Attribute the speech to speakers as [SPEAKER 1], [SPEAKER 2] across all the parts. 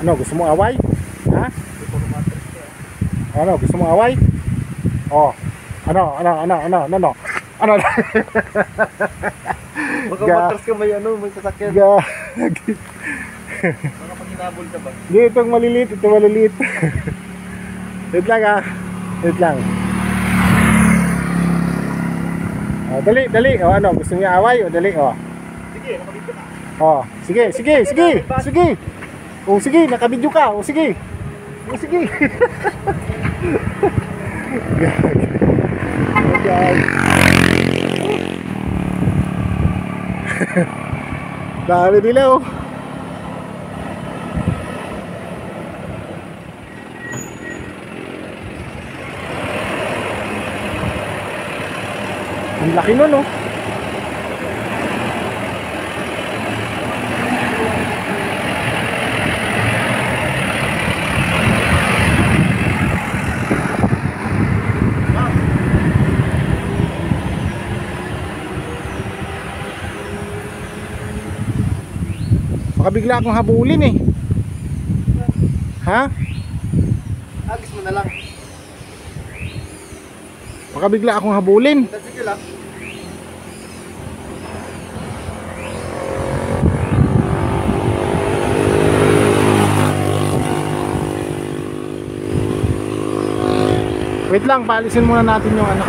[SPEAKER 1] Ano, gusto mo away? Ha? Ano, gusto mo away? Oh. Ano? Ano?
[SPEAKER 2] Baka matras ka may may sasakyan. Baka pag hinabol ka ba?
[SPEAKER 1] Hindi, itong maliliit, Wait lang ha. Wait lang. Oh, dali. Oh, ano, gusto niya away? O, dali, oh.
[SPEAKER 2] Sige, nakabidyo ka.
[SPEAKER 1] Oh, sige. Oh, sige, nakabidyo ka. Oh, sige. Guys. Dami nila, oh. Ang laki nun, oh. Baka bigla akong habulin eh. Ha?
[SPEAKER 2] Agis mo na lang.
[SPEAKER 1] Baka bigla akong habulin.
[SPEAKER 2] Sige lang.
[SPEAKER 1] Wait lang, paalisin muna natin yung ano.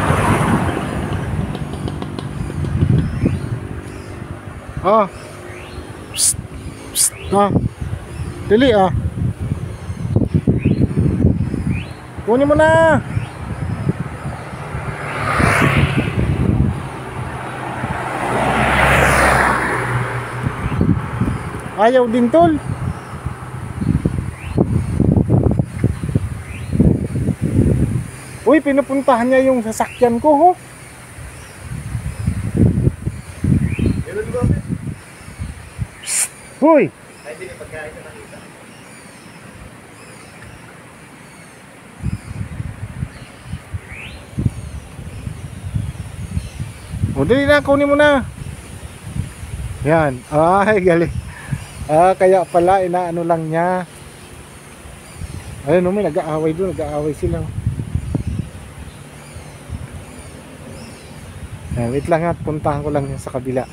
[SPEAKER 1] Oh. Psst. Ah. Dili ah. Kunin mo na. Ayaw din tol. Uy, pinupuntahan niya yung sasakyan ko, ho.
[SPEAKER 2] Meron di ba?
[SPEAKER 1] Uy.
[SPEAKER 2] Ay, hindi yung pagkain na nakita.
[SPEAKER 1] O, dali na, kunin mo na. Yan. Ay, galing. Kaya pala, inaano lang niya. Ayun, may nag-aaway doon. Nag-aaway sila. Wait lang ha, puntahan ko lang yung sa kabila.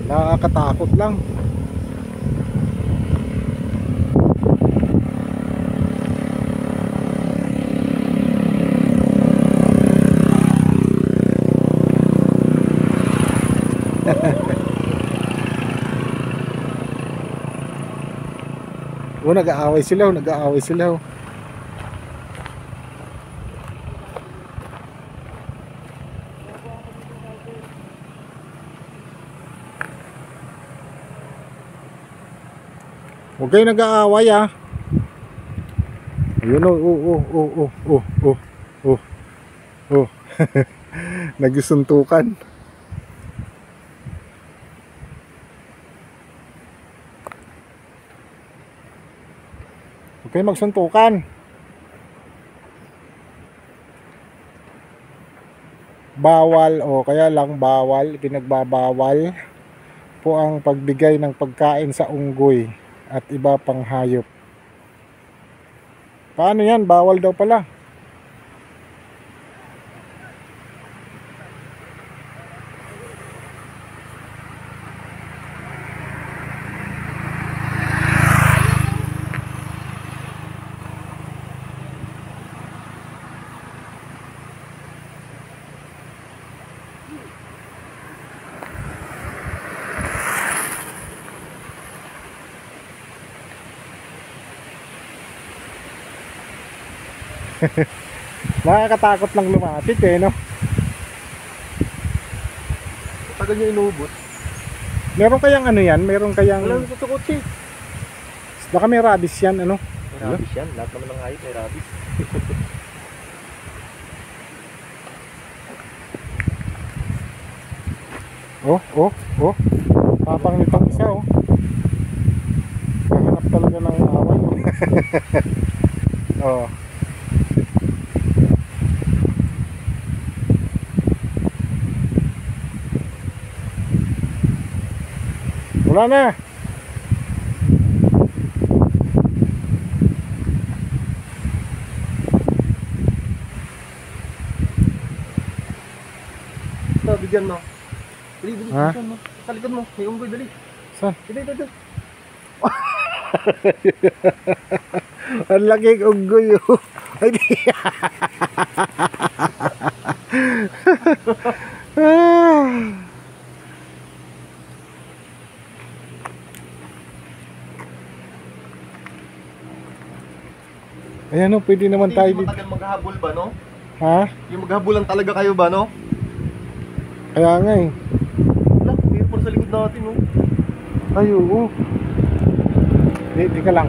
[SPEAKER 1] Nakakatakot lang. Oh, nag-aaway sila. Huwag kayo nag-aaway ah. Ayun oh. Nagsuntukan. Huwag kayo magsuntukan. Bawal o kaya lang bawal, pinagbabawal po ang pagbigay ng pagkain sa unggoy at iba pang hayop. Paano yan? Bawal daw pala. Nakakatakot lang lumapit eh, no?
[SPEAKER 2] Tagal niya inubot.
[SPEAKER 1] Meron kayang ano yan? Meron kayang...
[SPEAKER 2] Walang sa kotse.
[SPEAKER 1] Baka may rabies yan, ano?
[SPEAKER 2] May rabies yan. Lahat naman ng hayop may rabies.
[SPEAKER 1] Oh. Papang nitong isa, oh. Kahanap talaga ng away. Oh. Tara na.
[SPEAKER 2] Ito, bigyan mo. Dali, dali,
[SPEAKER 1] Ha?
[SPEAKER 2] bigyan mo. Sa likod mo, may unggoy, dali.
[SPEAKER 1] Saan?
[SPEAKER 2] Dali, dali, dali.
[SPEAKER 1] Ang laking unggoy oh. Ay di. Ah. Ayan oh, pwede naman tayo
[SPEAKER 2] Hindi
[SPEAKER 1] dito.
[SPEAKER 2] matagal maghahabol ba, no?
[SPEAKER 1] Ha?
[SPEAKER 2] Yung maghahabulan talaga kayo ba, no?
[SPEAKER 1] Kaya nga eh.
[SPEAKER 2] Wala, mayroon pa sa likod natin, no?
[SPEAKER 1] Ay oo. Di ka lang.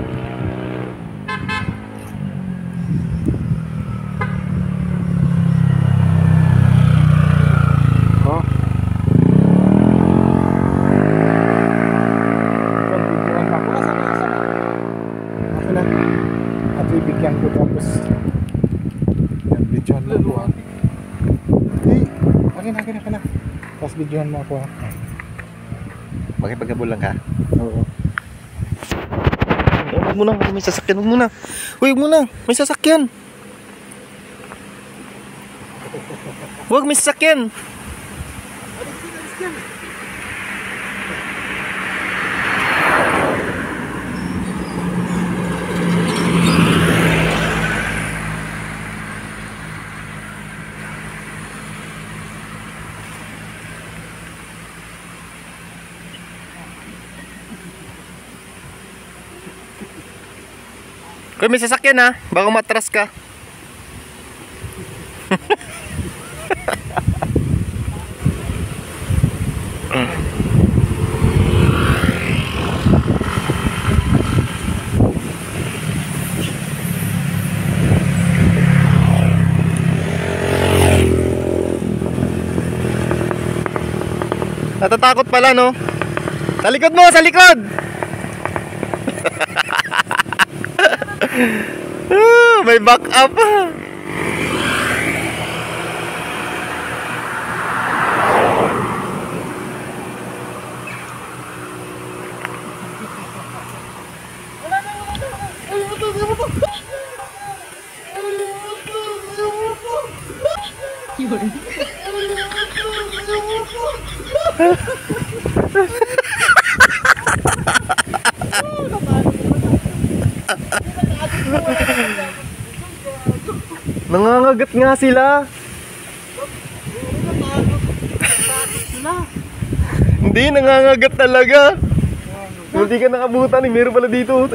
[SPEAKER 1] Oh. Pag-videoan ako. Ako na. At ibigyan ko tapos. Yan, videoan mo ako. Hey, akin na. Tapos videoan mo ako ha.
[SPEAKER 2] Makipaghabulan ka?
[SPEAKER 1] Oo.
[SPEAKER 2] Huwag muna, may sasakyan. Huwag muna. Uy, huwag muna. May sasakyan. Huwag, may sasakyan. Uy, may sasakyan ha. Baka matras ka. Natatakot pala, no? Sa likod mo, sa likod! May back up. Nangangagat nga sila. Hindi, nangangagat talaga. Hindi ka nakabutan, meron pala dito.